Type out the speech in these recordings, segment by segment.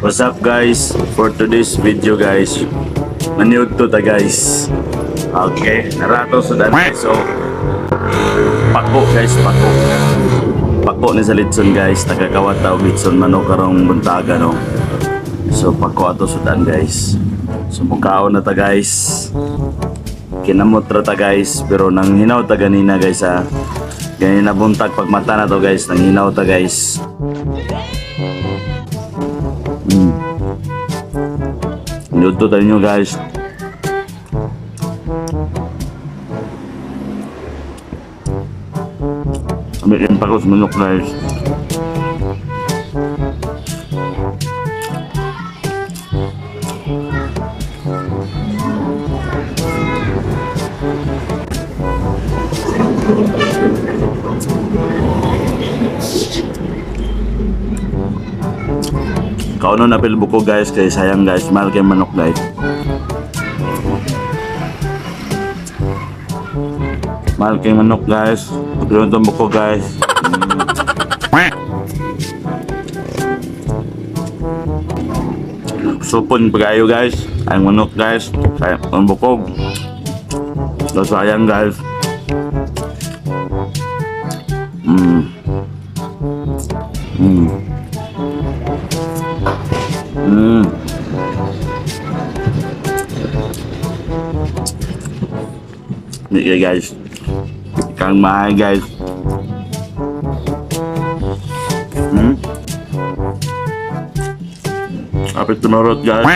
What's up guys? For today's video guys, maniud to ta guys. Okay, narato sa daan guys. So, pako guys, pako. Pako ni sa litson guys, nakakawat ta og litson manok karong buntaga no. So pako ato sa daan guys. So mukaon na ta guys. Kinamot ra ta guys, pero nang hinaw ta ganina guys ha. Ganina buntag pagmata na to guys, nang hinaw ta guys. Luto tayo nyo guys. Ambil pa ko sa manok guys. Kauno na pilbo ko guys, kaya sayang guys, mahal kay manok guys. Mahal kay manok guys, pagkakita ko guys. Supon pag-ayo guys, ay manok guys, sayang ang bukog. So sayang guys. Nih guys, ikan mahal guys. Apa itu menurut guys?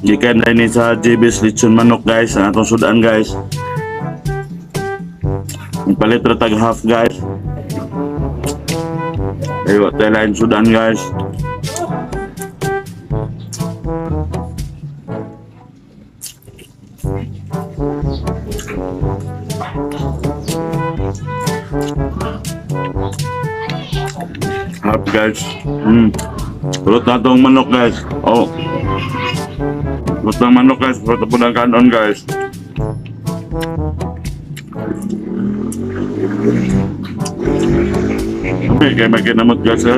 Ikan ini sa JB's Lechon Manok guys, ang atong sudan guys. Palit ratag half guys. Ayo tayo lain sudan guys. Half guys. Turut na itong manok guys. Oh. Turut ng manok guys. Turut na po ng kanon guys. Tapi kayak makin namut guys ya.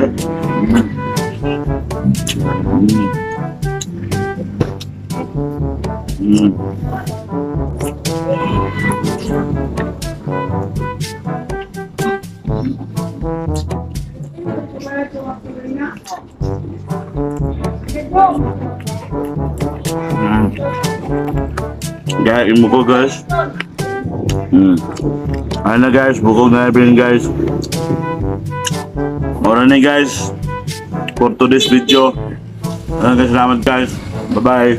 Gaya buko guys. Ano guys, bukog na rin guys. Ora na guys, for today's video. Salamat guys. Bye bye.